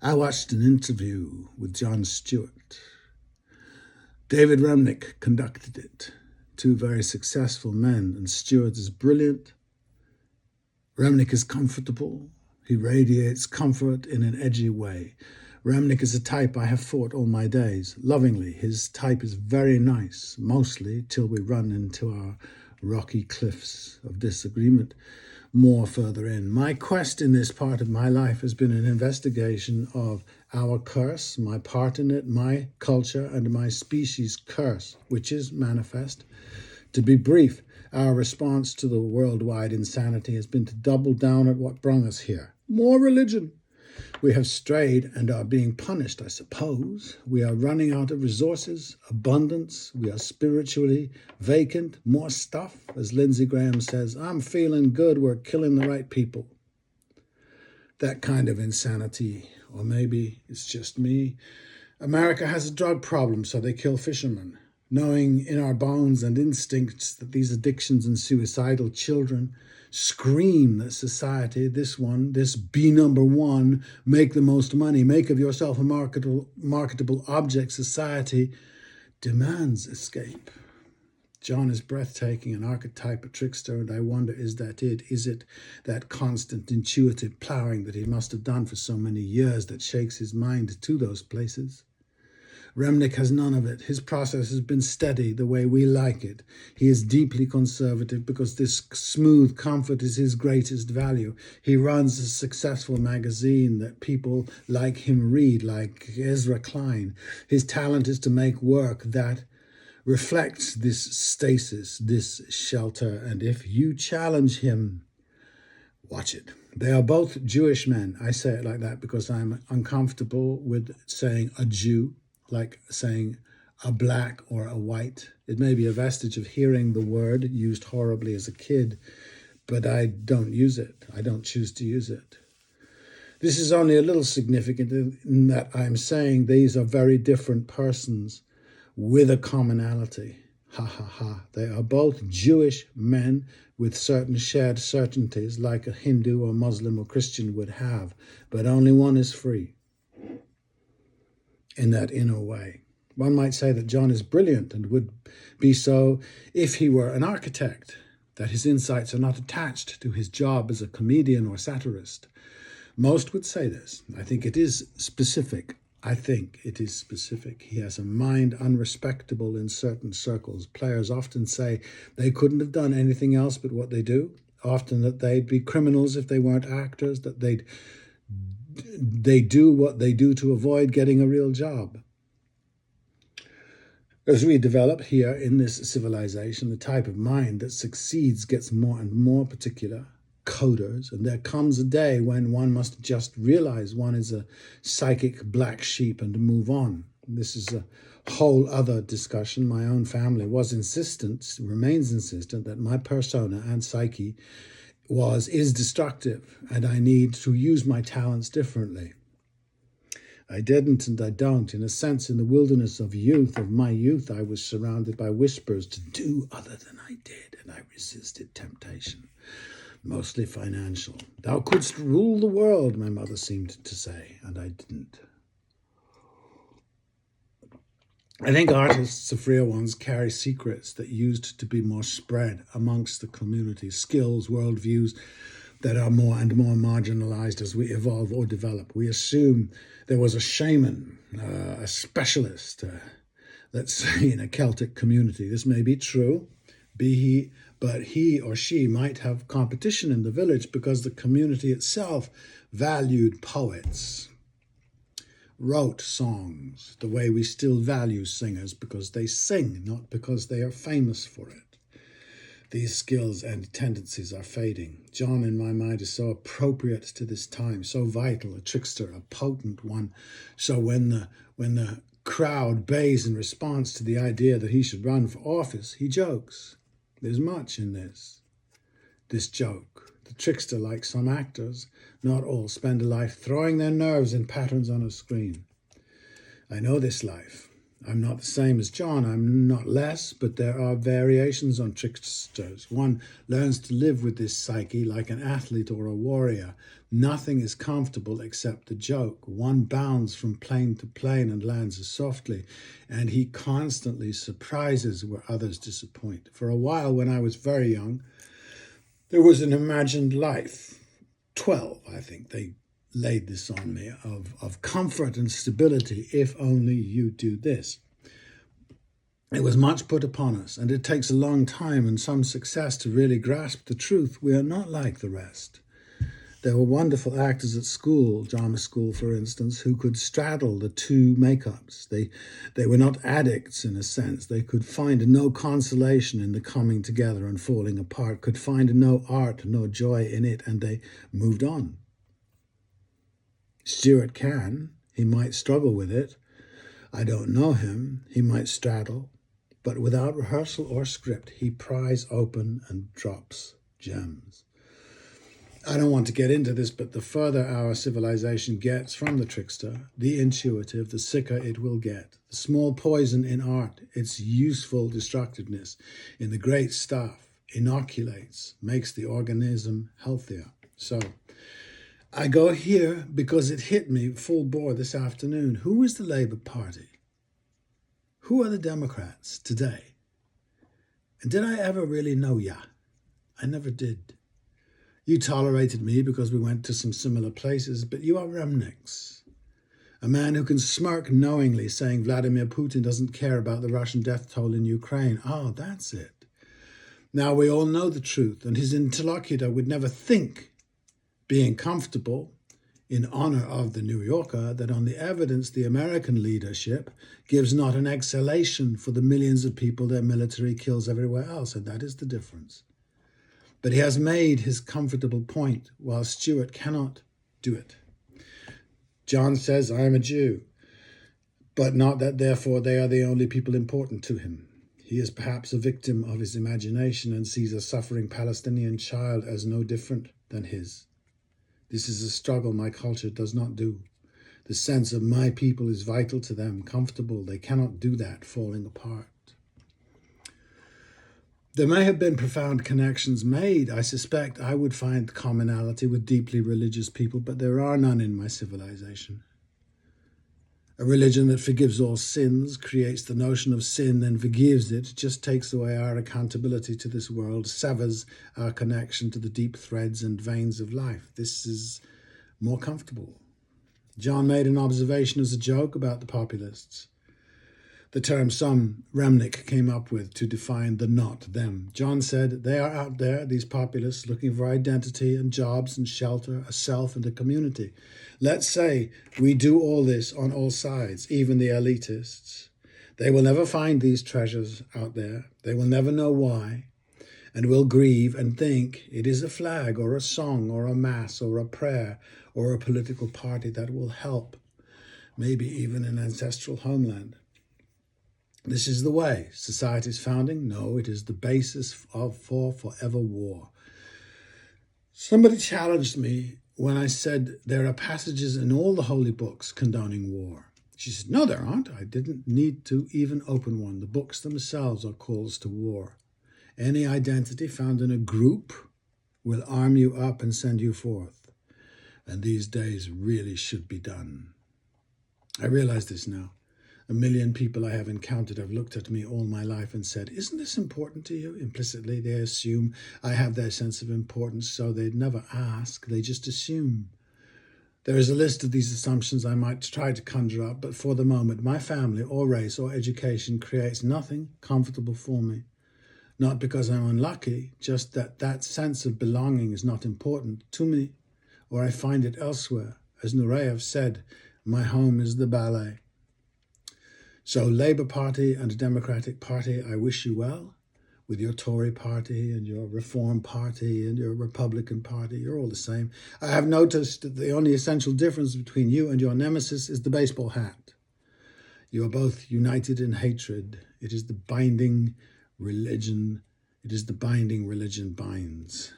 I watched an interview with Jon Stewart. David Remnick conducted it. Two very successful men, and Stewart is brilliant. Remnick is comfortable. He radiates comfort in an edgy way. Remnick is a type I have fought all my days, lovingly. His type is very nice, mostly till we run into our rocky cliffs of disagreement more further in. My quest in this part of my life has been an investigation of our curse, my part in it, my culture, and my species' curse, which is manifest. To be brief, our response to the worldwide insanity has been to double down at what brought us here. More religion. We have strayed and are being punished, I suppose. We are running out of resources, abundance. We are spiritually vacant. More stuff. As Lindsey Graham says, I'm feeling good. We're killing the right people. That kind of insanity. Or maybe it's just me. America has a drug problem, so they kill fishermen. Knowing in our bones and instincts that these addictions and suicidal children scream that society, this be number one, make the most money, make of yourself a marketable object, society demands escape. Jon is breathtaking, an archetype, a trickster, and I wonder, is that it? Is it that constant intuitive ploughing that he must have done for so many years that shakes his mind to those places? Remnick has none of it. His process has been steady, the way we like it. He is deeply conservative because this smooth comfort is his greatest value. He runs a successful magazine that people like him read, like Ezra Klein. His talent is to make work that reflects this stasis, this shelter, and if you challenge him, watch it. They are both Jewish men. I say it like that because I'm uncomfortable with saying a Jew, like saying a black or a white. It may be a vestige of hearing the word used horribly as a kid, but I don't use it. I don't choose to use it. This is only a little significant in that I'm saying these are very different persons with a commonality. Ha ha ha. They are both Jewish men with certain shared certainties like a Hindu or Muslim or Christian would have, but only one is free in that inner way. One might say that Jon is brilliant and would be so if he were an architect, that his insights are not attached to his job as a comedian or satirist. Most would say this. I think it is specific. He has a mind unrespectable in certain circles. Players often say they couldn't have done anything else but what they do. Often that they'd be criminals if they weren't actors, that they do what they do to avoid getting a real job. As we develop here in this civilization, the type of mind that succeeds gets more and more particular. Coders, and there comes a day when one must just realize one is a psychic black sheep and move on. This is a whole other discussion. My own family remains insistent that my persona and psyche is destructive, and I need to use my talents differently. I didn't and I don't. In a sense, in the wilderness of my youth, I was surrounded by whispers to do other than I did, and I resisted temptation. Mostly financial. Thou couldst rule the world, my mother seemed to say, and I didn't. I think artists, the freer ones, carry secrets that used to be more spread amongst the community, skills, worldviews that are more and more marginalized as we evolve or develop. We assume there was a shaman, a specialist, let's say in a Celtic community. This may be true, but he or she might have competition in the village because the community itself valued poets, wrote songs the way we still value singers because they sing, not because they are famous for it. These skills and tendencies are fading. Jon, in my mind, is so appropriate to this time, so vital, a trickster, a potent one. So when the crowd bays in response to the idea that he should run for office, he jokes. There's much in this joke. The trickster, like some actors, not all, spend a life throwing their nerves in patterns on a screen. I know this life. I'm not the same as John, I'm not less, but there are variations on tricksters. One learns to live with this psyche like an athlete or a warrior. Nothing is comfortable except the joke. One bounds from plane to plane and lands as softly, and he constantly surprises where others disappoint. For a while, when I was very young, there was an imagined life. 12, I think they laid this on me, of comfort and stability if only you do this. It was much put upon us, and it takes a long time and some success to really grasp the truth. We are not like the rest. There were wonderful actors at school, drama school for instance, who could straddle the two makeups. They were not addicts in a sense. They could find no consolation in the coming together and falling apart, could find no art, no joy in it, and they moved on. Stuart can. He might struggle with it. I don't know him. He might straddle. But without rehearsal or script, he pries open and drops gems. I don't want to get into this, but the further our civilization gets from the trickster, the intuitive, the sicker it will get. The small poison in art, its useful destructiveness in the great stuff, inoculates, makes the organism healthier. So, I go here because it hit me full bore this afternoon. Who is the Labour Party? Who are the Democrats today? And did I ever really know ya? I never did. You tolerated me because we went to some similar places, but you are Remniks. A man who can smirk knowingly saying Vladimir Putin doesn't care about the Russian death toll in Ukraine. Oh, that's it. Now we all know the truth, and his interlocutor would never think, being comfortable in honor of the New Yorker, that on the evidence the American leadership gives not an exhalation for the millions of people their military kills everywhere else, and that is the difference. But he has made his comfortable point, while Stuart cannot do it. John says, I am a Jew, but not that therefore they are the only people important to him. He is perhaps a victim of his imagination and sees a suffering Palestinian child as no different than his. This is a struggle my culture does not do. The sense of my people is vital to them, comfortable. They cannot do that, falling apart. There may have been profound connections made. I suspect I would find commonality with deeply religious people, but there are none in my civilization. A religion that forgives all sins, creates the notion of sin, then forgives it, just takes away our accountability to this world, severs our connection to the deep threads and veins of life. This is more comfortable. John made an observation as a joke about the populists, the term some Remnick came up with to define the not them. John said, they are out there, these populists, looking for identity and jobs and shelter, a self and a community. Let's say we do all this on all sides, even the elitists. They will never find these treasures out there. They will never know why, and will grieve and think it is a flag or a song or a mass or a prayer or a political party that will help, maybe even an ancestral homeland. This is the way. Society's founding? No, it is the basis for forever war. Somebody challenged me when I said there are passages in all the holy books condoning war. She said, no, there aren't. I didn't need to even open one. The books themselves are calls to war. Any identity found in a group will arm you up and send you forth. And these days really should be done. I realize this now. 1 million people I have encountered have looked at me all my life and said, isn't this important to you? Implicitly, they assume I have their sense of importance, so they'd never ask. They just assume. There is a list of these assumptions I might try to conjure up, but for the moment, my family or race or education creates nothing comfortable for me. Not because I'm unlucky, just that sense of belonging is not important to me, or I find it elsewhere. As Nureyev said, my home is the ballet. So Labour Party and Democratic Party, I wish you well with your Tory Party and your Reform Party and your Republican Party. You're all the same. I have noticed that the only essential difference between you and your nemesis is the baseball hat. You are both united in hatred. It is the binding religion. It is the binding religion binds.